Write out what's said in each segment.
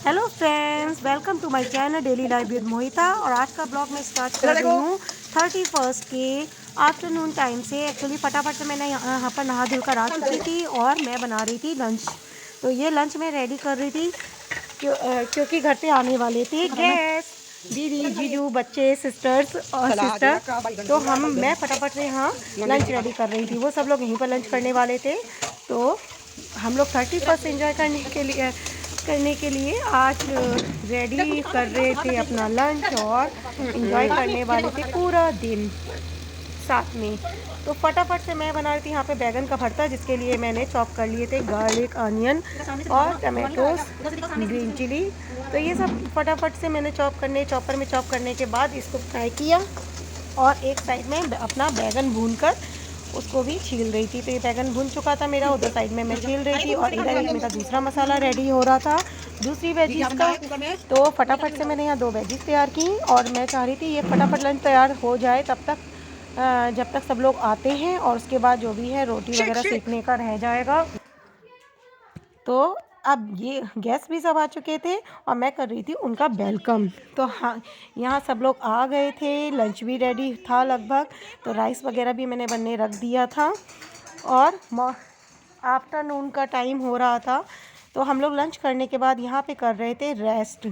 Hello friends, welcome to my channel daily life with Mohita. और आज का ब्लॉग मैं स्टार्ट कर रही हूँ 31 के आफ्टरनून टाइम से। एक्चुअली फटाफट से मैंने यहाँ पर नहा धुल कर आ चुकी थी और मैं बना रही थी लंच। तो ये लंच मैं रेडी कर रही थी क्योंकि घर पे आने वाले थे गेस्ट, दीदी, जीजू, बच्चे, सिस्टर्स और सिस्टर। तो मैं फटाफट से यहाँ लंच रेडी कर रही थी। वो सब लोग यहीं पर लंच करने वाले थे। तो हम लोग 31 एंजॉय करने के लिए आज रेडी कर रहे थे अपना लंच और एंजॉय करने वाले थे पूरा दिन साथ में। तो फटाफट से मैं बना रही थी यहाँ पे बैगन का भरता, जिसके लिए मैंने चॉप कर लिए थे गार्लिक, अनियन और टमाटोज, ग्रीन चिली। तो ये सब फटाफट से मैंने चॉपर में चॉप करने के बाद इसको फ्राई किया और एक साइड में अपना बैगन भूनकर उसको भी छील रही थी। तो ये बैगन भुन चुका था मेरा, उधर साइड में मैं छील रही थी और इधर एक मेरा दूसरा मसाला रेडी हो रहा था दूसरी वेजीज का। तो फटाफट से मैंने यहाँ 2 वेजीज तैयार की और मैं चाह रही थी ये फटाफट लंच तैयार हो जाए तब तक, जब तक सब लोग आते हैं और उसके बाद जो भी है रोटी वगैरह सेकने का रह जाएगा। तो अब ये गेस्ट भी सब आ चुके थे और मैं कर रही थी उनका वेलकम। तो हाँ, यहाँ सब लोग आ गए थे, लंच भी रेडी था लगभग। तो राइस वगैरह भी मैंने बनने रख दिया था और आफ्टरनून का टाइम हो रहा था। तो हम लोग लंच करने के बाद यहाँ पे कर रहे थे रेस्ट।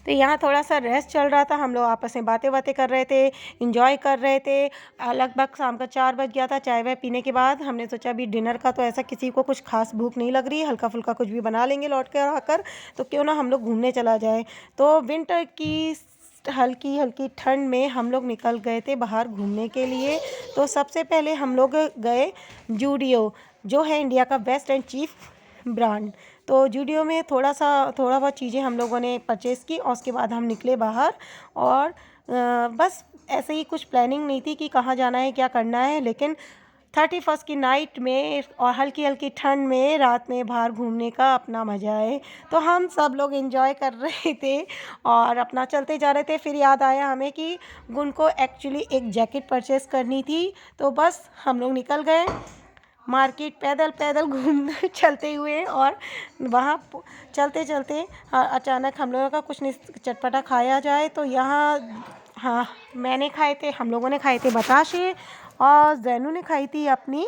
तो यहाँ थोड़ा सा रेस्ट चल रहा था, हम लोग आपस में बातें कर रहे थे, इंजॉय कर रहे थे। लगभग शाम का 4 बज गया था। चाय वाय पीने के बाद हमने सोचा अभी डिनर का तो ऐसा किसी को कुछ खास भूख नहीं लग रही, हल्का फुल्का कुछ भी बना लेंगे लौट कर आकर। तो क्यों ना हम लोग घूमने चला जाए। तो विंटर की हल्की हल्की ठंड में हम लोग निकल गए थे बाहर घूमने के लिए। तो सबसे पहले हम लोग गए जूडियो, जो है इंडिया का बेस्ट एंड चीफ ब्रांड। तो जूडियो में थोड़ा बहुत चीज़ें हम लोगों ने परचेज़ की और उसके बाद हम निकले बाहर। और बस ऐसे ही, कुछ प्लानिंग नहीं थी कि कहाँ जाना है, क्या करना है, लेकिन 31 की नाइट में और हल्की हल्की ठंड में रात में बाहर घूमने का अपना मज़ा है। तो हम सब लोग एंजॉय कर रहे थे और अपना चलते जा रहे थे। फिर याद आया हमें कि उनको एक्चुअली एक जैकेट परचेज़ करनी थी। तो बस हम लोग निकल गए मार्केट पैदल पैदल घूमने चलते हुए। और वहाँ चलते चलते अचानक हम लोगों का कुछ नहीं, चटपटा खाया जाए। तो यहाँ हाँ, मैंने खाए थे, हम लोगों ने खाए थे बताशे और जैनू ने खाई थी अपनी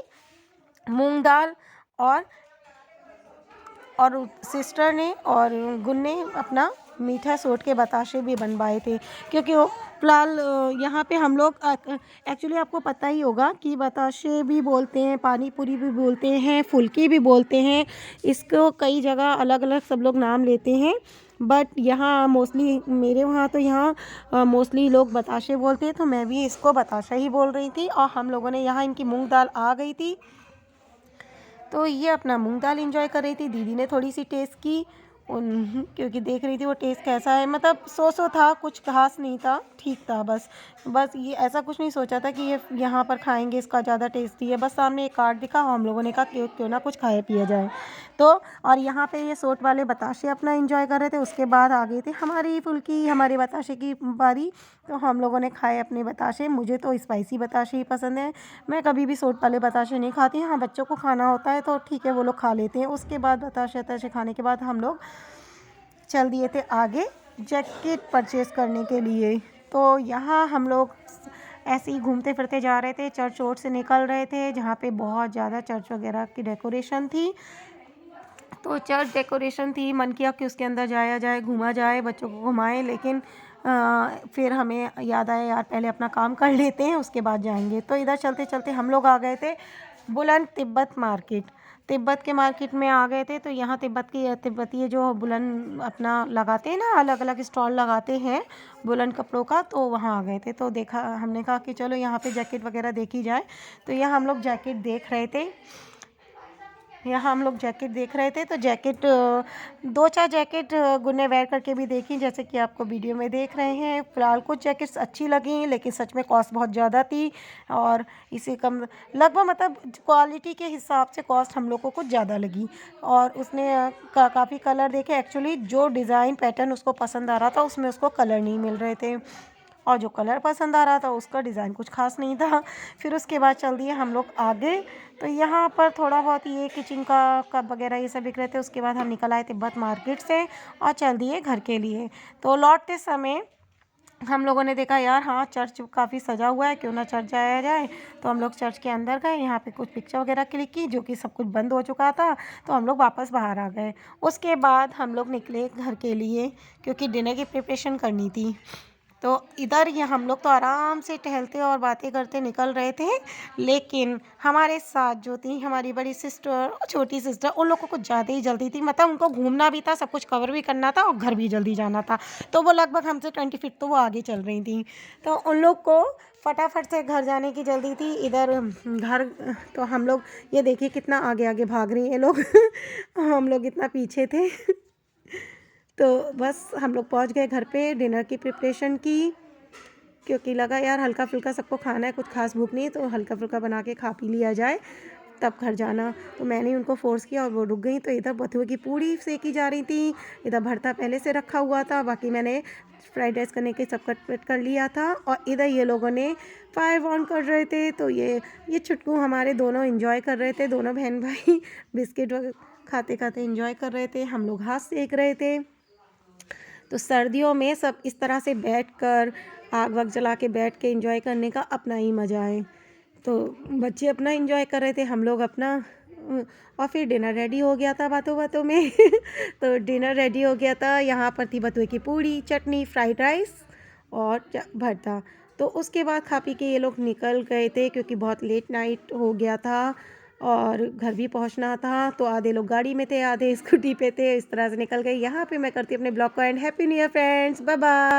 मूंग दाल और सिस्टर ने और गुन ने अपना मीठा सोट के बताशे भी बनवाए थे। क्योंकि वो फिलहाल यहाँ पे हम लोग एक्चुअली आपको पता ही होगा कि बताशे भी बोलते हैं, पानी पूरी भी बोलते हैं, फुल्की भी बोलते हैं। इसको कई जगह अलग अलग सब लोग नाम लेते हैं, बट यहाँ मोस्टली मेरे वहाँ तो यहाँ मोस्टली लोग बताशे बोलते हैं। तो मैं भी इसको बताशा ही बोल रही थी और हम लोगों ने यहाँ इनकी मूंग दाल आ गई थी तो ये अपना मूंग दाल एंजॉय कर रही थी। दीदी ने थोड़ी सी टेस्ट की क्योंकि देख रही थी वो टेस्ट कैसा है। मतलब सो था, कुछ खास नहीं था, ठीक था। बस ये ऐसा कुछ नहीं सोचा था कि ये यहाँ पर खाएंगे, इसका ज़्यादा टेस्टी है। बस सामने एक कार्ड दिखा, हम लोगों ने कहा क्यों ना कुछ खाया पिया जाए। तो और यहाँ पे ये सोट वाले बताशे अपना एंजॉय कर रहे थे। उसके बाद आ गई थी हमारी फुल्की, हमारे बताशे की बारी। तो हम लोगों ने खाए अपने बताशे। मुझे तो स्पाइसी बताशे ही पसंद है, मैं कभी भी सोट वाले बताशे नहीं खाती। हाँ, बच्चों को खाना होता है तो ठीक है, वो लोग खा लेते हैं। उसके बाद बताशे खाने के बाद हम लोग चल दिए थे आगे जैकेट परचेज़ करने के लिए। तो यहाँ हम लोग ऐसे ही घूमते फिरते जा रहे थे, चर्च ओर से निकल रहे थे जहाँ पे बहुत ज़्यादा चर्च वगैरह की डेकोरेशन थी। तो चर्च डेकोरेशन थी, मन किया कि उसके अंदर जाया जाए, घूमा जाए, बच्चों को घुमाएं। लेकिन फिर हमें याद आया यार पहले अपना काम कर लेते हैं, उसके बाद जाएंगे। तो इधर चलते चलते हम लोग आ गए थे बुलंद तिब्बत मार्केट। तिब्बत के मार्केट में आ गए थे। तो यहाँ तिब्बती जो बुलंद अपना लगाते हैं ना, अलग अलग स्टॉल लगाते हैं बुलंद कपड़ों का, तो वहाँ आ गए थे। तो देखा, हमने कहा कि चलो यहाँ पे जैकेट वगैरह देखी जाए। तो यहाँ हम लोग जैकेट देख रहे थे। तो जैकेट 2-4 जैकेट गुन्ने वेयर करके भी देखी, जैसे कि आपको वीडियो में देख रहे हैं। फ़िलहाल कुछ जैकेट्स अच्छी लगी, लेकिन सच में कॉस्ट बहुत ज़्यादा थी। और इसी कम लगभग, मतलब क्वालिटी के हिसाब से कॉस्ट हम लोग को कुछ ज़्यादा लगी। और उसने काफ़ी कलर देखे। एक्चुअली जो डिज़ाइन पैटर्न उसको पसंद आ रहा था, उसमें उसको कलर नहीं मिल रहे थे। और जो कलर पसंद आ रहा था उसका डिज़ाइन कुछ खास नहीं था। फिर उसके बाद चल दिए हम लोग आगे। तो यहाँ पर थोड़ा बहुत ये किचन का कप वगैरह ये सब बिक रहे थे। उसके बाद हम निकल आए तिब्बत मार्केट से और चल दिए घर के लिए। तो लौटते समय हम लोगों ने देखा यार हाँ चर्च काफ़ी सजा हुआ है, क्यों ना चर्च जाया जाए। तो हम लोग चर्च के अंदर गए, यहाँ पे कुछ पिक्चर वगैरह क्लिक की, जो कि सब कुछ बंद हो चुका था। तो हम लोग वापस बाहर आ गए। उसके बाद हम लोग निकले घर के लिए, क्योंकि डिनर की प्रिपरेशन करनी थी। तो इधर ये हम लोग तो आराम से टहलते और बातें करते निकल रहे थे, लेकिन हमारे साथ जो थी हमारी बड़ी सिस्टर और छोटी सिस्टर, उन लोग को कुछ ज़्यादा ही जल्दी थी। मतलब उनको घूमना भी था, सब कुछ कवर भी करना था और घर भी जल्दी जाना था। तो वो लगभग हमसे 20 फीट तो वो आगे चल रही थी। तो उन लोग को फटाफट से घर जाने की जल्दी थी। इधर घर तो हम लोग ये देखिए कितना आगे आगे भाग रही हैं लोग हम लोग इतना पीछे थे तो बस हम लोग पहुंच गए घर पे, डिनर की प्रिपरेशन की, क्योंकि लगा यार हल्का फुल्का सबको खाना है, कुछ खास भूख नहीं है, तो हल्का फुल्का बना के खा पी लिया जाए तब घर जाना। तो मैंने उनको फोर्स किया और वो रुक गई। तो इधर बथुए की पूड़ी सेकी जा रही थी, इधर भरता पहले से रखा हुआ था, बाकी मैंने फ्राइड राइस करने के सब कट कर लिया था। और इधर ये लोगों ने फायर ऑन कर रहे थे। तो ये छुटकू हमारे दोनों इंजॉय कर रहे थे, दोनों बहन भाई बिस्किट खाते खाते इंजॉय कर रहे थे, हम लोग हाथ सेक रहे थे। तो सर्दियों में सब इस तरह से बैठकर आग वाग जला के बैठ के एंजॉय करने का अपना ही मज़ा है। तो बच्चे अपना एंजॉय कर रहे थे, हम लोग अपना। और फिर डिनर रेडी हो गया था बातों बातों में तो डिनर रेडी हो गया था। यहाँ पर थी बथुए की पूड़ी, चटनी, फ्राइड राइस और भरता। तो उसके बाद खा पी के ये लोग निकल गए थे, क्योंकि बहुत लेट नाइट हो गया था और घर भी पहुंचना था। तो आधे लोग गाड़ी में थे, आधे स्कूटी पे थे, इस तरह से निकल गए। यहाँ पे मैं करती हूँ अपने ब्लॉग को end. Happy new year friends, bye bye.